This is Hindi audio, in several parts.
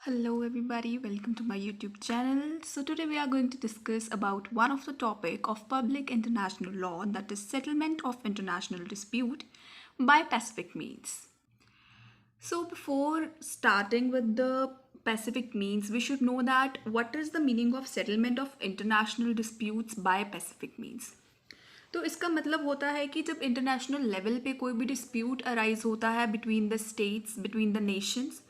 Hello everybody, welcome to my YouTube channel. So today we are going to discuss about one of the topic of public international law, that is settlement of international dispute by pacific means. So before starting with the pacific means, we should know that what is the meaning of settlement of international disputes by pacific means. तो इसका मतलब होता है कि जब इंटरनेशनल लेवल पे कोई भी डिस्प्यूट अराइज होता है between the states, between the Nations,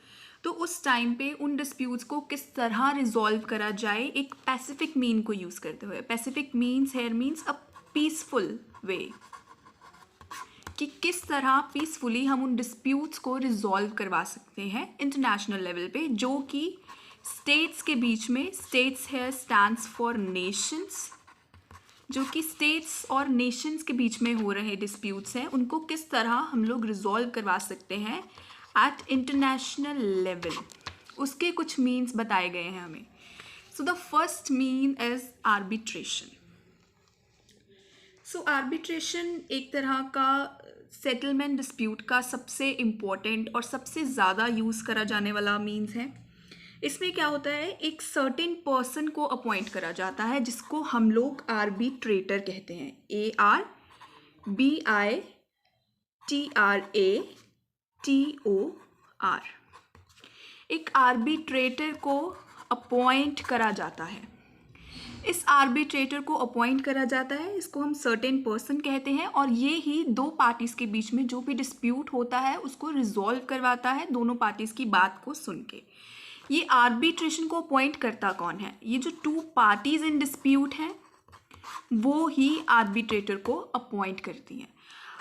तो उस टाइम पे उन डिस्प्यूट्स को किस तरह रिजॉल्व करा जाए एक पैसिफिक मीन को यूज़ करते हुए. Pacific means here means a peaceful way, कि किस तरह पीसफुली हम उन डिस्प्यूट्स को रिजॉल्व करवा सकते हैं इंटरनेशनल लेवल पे, जो कि स्टेट्स के बीच में, states here stands for nations, जो कि स्टेट्स और नेशंस के बीच में हो रहे डिस्प्यूट्स हैं उनको किस तरह हम लोग रिजॉल्व करवा सकते हैं एट इंटरनेशनल लेवल. उसके कुछ मीन्स बताए गए हैं हमें. So the first mean is arbitration. So arbitration एक तरह का सेटलमेंट डिस्प्यूट का सबसे इम्पोर्टेंट और सबसे ज़्यादा यूज़ करा जाने वाला मीन्स है. इसमें क्या होता है, एक सर्टेन पर्सन को अपॉइंट करा जाता है जिसको हम लोग आर्बिट्रेटर कहते हैं. ARBITRATOR. एक आर्बिट्रेटर को अपॉइंट करा जाता है. इस आर्बिट्रेटर को अपॉइंट करा जाता है, इसको हम सर्टेन पर्सन कहते हैं, और ये ही दो पार्टीज के बीच में जो भी डिस्प्यूट होता है उसको रिजॉल्व करवाता है दोनों पार्टीज की बात को सुन के. ये आर्बिट्रेशन को अपॉइंट करता कौन है? ये जो टू पार्टीज इन डिस्प्यूट हैं वो ही आर्बिट्रेटर को अपॉइंट करती हैं.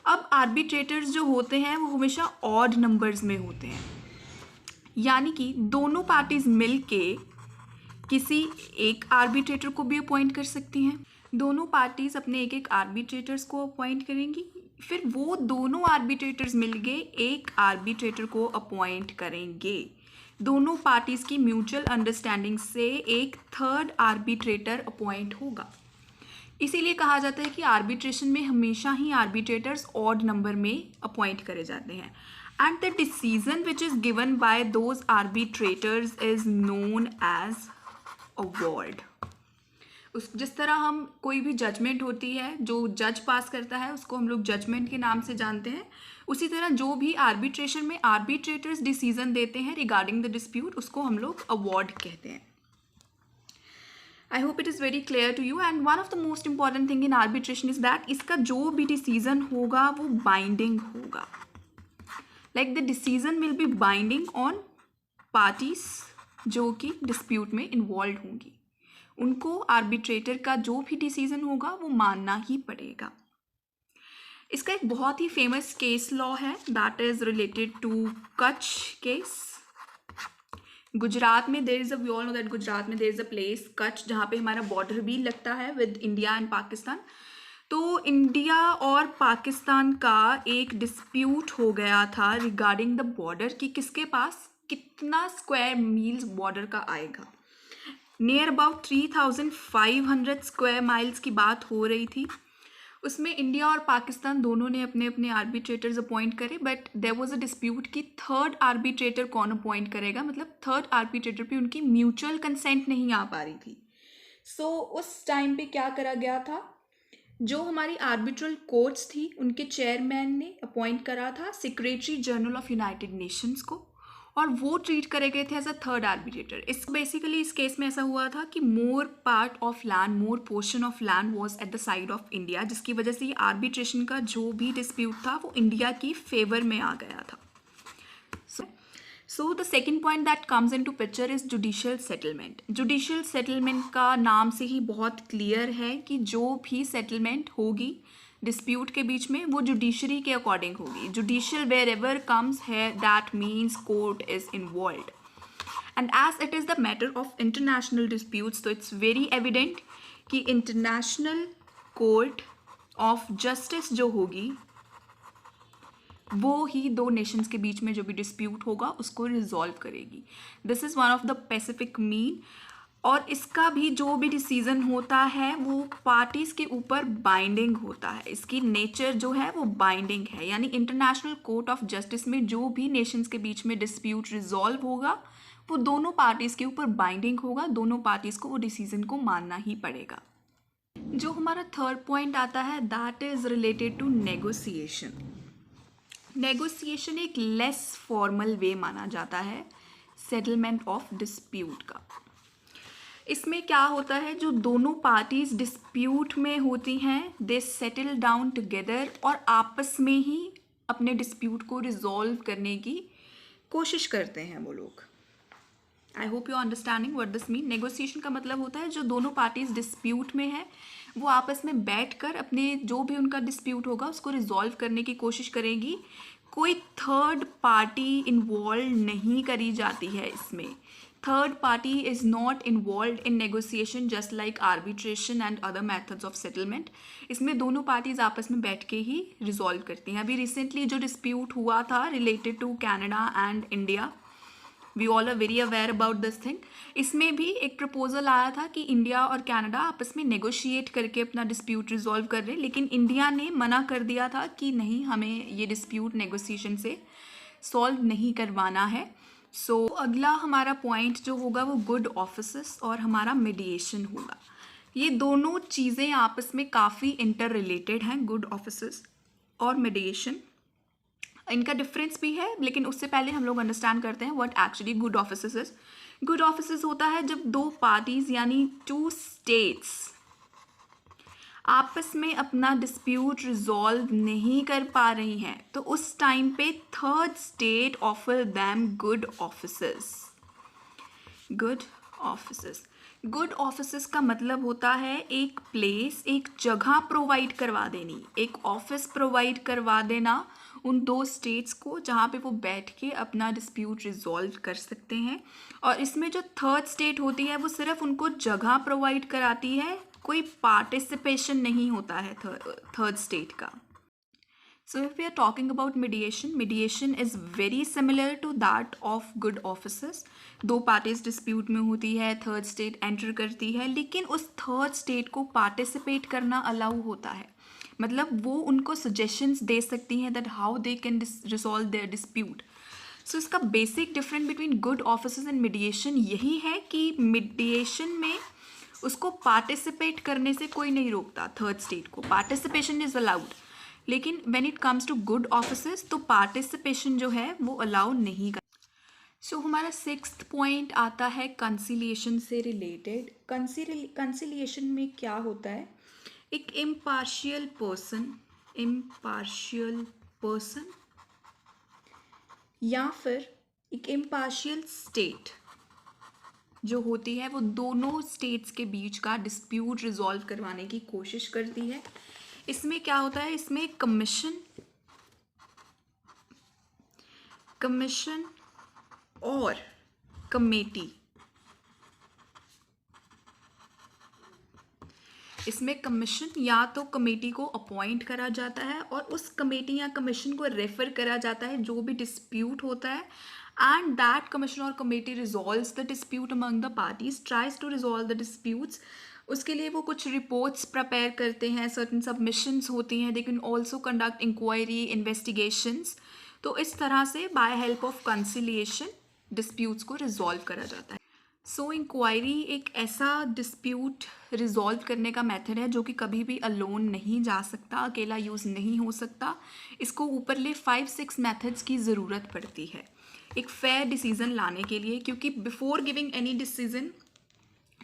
अब आर्बिट्रेटर्स जो होते हैं वो हमेशा ऑड नंबर्स में होते हैं, यानी कि दोनों पार्टीज मिलके किसी एक आर्बिट्रेटर को भी अपॉइंट कर सकती हैं. दोनों पार्टीज अपने एक एक आर्बिट्रेटर्स को अपॉइंट करेंगी, फिर वो दोनों आर्बिट्रेटर्स मिलके एक आर्बिट्रेटर को अपॉइंट करेंगे. दोनों पार्टीज की म्यूचुअल अंडरस्टैंडिंग से एक थर्ड आर्बिट्रेटर अपॉइंट होगा. इसीलिए कहा जाता है कि आर्बिट्रेशन में हमेशा ही आर्बिट्रेटर्स ऑड नंबर में अपॉइंट करे जाते हैं. And the decision which is given by those arbitrators is known as award. उस जिस तरह हम कोई भी जजमेंट होती है जो जज पास करता है उसको हम लोग जजमेंट के नाम से जानते हैं, उसी तरह जो भी आर्बिट्रेशन में आर्बिट्रेटर्स डिसीजन देते हैं रिगार्डिंग द डिस्प्यूट उसको हम लोग अवॉर्ड कहते हैं. I hope it is very clear to you. And one of the most important thing in arbitration is that इसका जो भी डिसीजन होगा वो बाइंडिंग होगा. Like the decision will be binding on parties जो कि डिस्प्यूट में इन्वॉल्व होंगी. उनको आर्बिट्रेटर का जो भी डिसीजन होगा वो मानना ही पड़ेगा. इसका एक बहुत ही फेमस केस लॉ है that is related to Kutch case. Gujarat में there is we all know that Gujarat में there is a place Kutch जहाँ पे हमारा बॉर्डर भी लगता है विद इंडिया एंड पाकिस्तान. तो इंडिया और पाकिस्तान का एक डिस्प्यूट हो गया था रिगार्डिंग द बॉर्डर कि किसके पास कितना स्क्वायर मील्स बॉर्डर का आएगा. नियर अबाउट 3500 स्क्वायर माइल्स की बात हो रही थी. उसमें इंडिया और पाकिस्तान दोनों ने अपने अपने आर्बिट्रेटर्स अपॉइंट करे, but there was a dispute कि थर्ड आर्बिट्रेटर कौन अपॉइंट करेगा. मतलब थर्ड आर्बिट्रेटर पे उनकी म्यूचुअल कंसेंट नहीं आ पा रही थी. सो उस टाइम पे क्या करा गया था, जो हमारी आर्बिट्रल कोर्ट्स थी उनके चेयरमैन ने अपॉइंट करा था secretary general of United Nations को, और वो ट्रीट करे गए थे एज अ थर्ड आर्बिट्रेटर. इस बेसिकली इस केस में ऐसा हुआ था कि more part of land, more portion of land was at the side of India, जिसकी वजह से ये आर्बिट्रेशन का जो भी डिस्प्यूट था वो इंडिया की फेवर में आ गया था. So the second point that comes into picture is judicial settlement. Judicial settlement का नाम से ही बहुत क्लियर है कि जो भी सेटलमेंट होगी डिस्प्यूट के बीच में वो जुडिशरी के अकॉर्डिंग होगी. जुडिशियल वेयर एवर कम्स है that means court is involved. And as it is the matter of international disputes, तो इट्स वेरी एविडेंट कि इंटरनेशनल कोर्ट ऑफ जस्टिस जो होगी वो ही दो नेशंस के बीच में जो भी डिस्प्यूट होगा उसको रिजॉल्व करेगी. This is one of the Pacific mean. और इसका भी जो भी डिसीजन होता है वो पार्टीज के ऊपर बाइंडिंग होता है। इसकी नेचर जो है वो बाइंडिंग है, यानी इंटरनेशनल कोर्ट ऑफ जस्टिस में जो भी नेशंस के बीच में डिस्प्यूट रिजॉल्व होगा वो दोनों पार्टीज के ऊपर बाइंडिंग होगा, दोनों पार्टीज को वो डिसीजन को मानना ही पड़ेगा। जो हमारा थर्ड पॉइंट आता है that is related to negotiation. Negotiation एक लेस फॉर्मल वे माना जाता है सेटलमेंट ऑफ डिस्प्यूट का। इसमें क्या होता है, जो दोनों पार्टीज डिस्प्यूट में होती हैं दे सेटल डाउन टुगेदर और आपस में ही अपने डिस्प्यूट को रिजॉल्व करने की कोशिश करते हैं वो लोग। I hope you understanding what this mean. Negotiation का मतलब होता है जो दोनों पार्टीज डिस्प्यूट में है वो आपस में बैठकर अपने जो भी उनका डिस्प्यूट होगा उसको रिजॉल्व करने की कोशिश करेगी। कोई थर्ड पार्टी इन्वॉल्व नहीं करी जाती है इसमें। Third party is not involve in negotiation just like arbitration and other methods of settlement. इसमें दोनों पार्टीज आपस में बैठ के ही रिजॉल्व करती हैं। अभी रिसेंटली जो डिस्प्यूट हुआ था related to Canada and India, we all are very aware about this thing. इसमें भी एक प्रपोजल आया था कि इंडिया और कनाडा आपस में नेगोशिएट करके अपना डिस्प्यूट रिजॉल्व कर रहे हैं, लेकिन इंडिया ने मना कर दिया था कि नहीं, हमें ये डिस्प्यूट नेगोशिएशन से सॉल्व नहीं करवाना है। सो अगला हमारा पॉइंट जो होगा वो गुड ऑफिसेस और हमारा मीडिएशन होगा। ये दोनों चीज़ें आपस में काफ़ी इंटर रिलेटेड हैं, गुड ऑफिसेस और मीडिएशन। इनका डिफरेंस भी है, लेकिन उससे पहले हम लोग अंडरस्टैंड करते हैं what actually good offices is. Good offices होता है जब दो पार्टीज यानी टू स्टेट्स आपस में अपना डिस्प्यूट रिजॉल्व नहीं कर पा रही हैं, तो उस टाइम पे third state offer them good offices. Good offices, good offices का मतलब होता है एक प्लेस, एक जगह प्रोवाइड करवा देनी, एक ऑफिस प्रोवाइड करवा देना उन दो स्टेट्स को जहाँ पे वो बैठ के अपना डिस्प्यूट रिजॉल्व कर सकते हैं। और इसमें जो थर्ड स्टेट होती है वो सिर्फ उनको जगह प्रोवाइड कराती है, कोई पार्टिसिपेशन नहीं होता है थर्ड स्टेट का। So if we are talking about mediation, mediation is very similar to that of good offices. दो पार्टीज डिस्प्यूट में होती है, थर्ड स्टेट एंटर करती है, लेकिन उस थर्ड स्टेट को पार्टिसिपेट करना अलाउ होता है। मतलब वो उनको सजेशंस दे सकती हैं that how they can resolve their dispute. So इसका basic difference between good offices and mediation यही है कि मीडिएशन में उसको पार्टिसिपेट करने से कोई नहीं रोकता, थर्ड स्टेट को पार्टिसिपेशन इज अलाउड, लेकिन when it comes to good offices तो पार्टिसिपेशन जो है वो अलाउ नहीं कर। सो हमारा सिक्स्थ पॉइंट आता है कंसिलिएशन से रिलेटेड। कंसिलिएशन में क्या होता है, एक इम्पार्शियल पर्सन या फिर एक इम्पार्शियल स्टेट जो होती है वो दोनों स्टेट्स के बीच का डिस्प्यूट रिजॉल्व करवाने की कोशिश करती है। इसमें क्या होता है, इसमें कमीशन और कमेटी, इसमें कमीशन या तो कमेटी को अपॉइंट करा जाता है और उस कमेटी या कमीशन को रेफर करा जाता है जो भी डिस्प्यूट होता है, एंड दैट कमीशन और committee resolves the dispute among the parties, tries to resolve the disputes. उसके लिए वो कुछ रिपोर्ट्स प्रिपेयर करते हैं, सर्टन सबमिशंस होती हैं, they can also conduct inquiry, investigations. तो इस तरह से by help of conciliation disputes को रिजॉल्व करा जाता है। सो इंक्वायरी एक ऐसा डिस्प्यूट रिजॉल्व करने का मेथड है जो कि कभी भी अलोन नहीं जा सकता, अकेला यूज़ नहीं हो सकता। इसको ऊपरले 5-6 मेथड्स की ज़रूरत पड़ती है एक फेयर डिसीज़न लाने के लिए, क्योंकि बिफोर गिविंग एनी डिसीज़न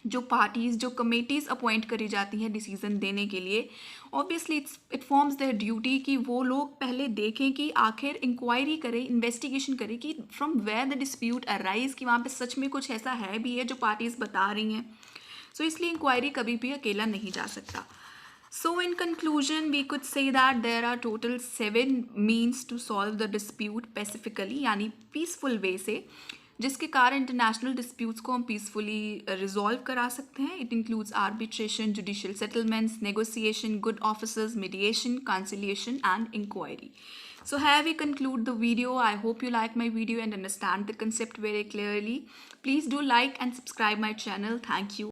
जो पार्टीज़, जो कमेटीज़ अपॉइंट करी जाती हैं डिसीज़न देने के लिए, obviously it forms there duty कि वो लोग पहले देखें कि आखिर इंक्वायरी करें, इन्वेस्टिगेशन करें कि from where the dispute arise, कि वहाँ पे सच में कुछ ऐसा है भी है जो पार्टीज़ बता रही हैं। सो इसलिए इंक्वायरी कभी भी अकेला नहीं जा सकता। So in conclusion we could say that there are total 7 means to solve the dispute pacifically, यानी पीसफुल वे से, जिसके कारण इंटरनेशनल डिस्प्यूट्स को हम पीसफुली रिजॉल्व करा सकते हैं। It includes arbitration, judicial settlements, negotiation, good officers, mediation, conciliation and inquiry. So here we conclude the video. I hope you like my video and understand the concept very clearly. Please do like and subscribe my channel. Thank you.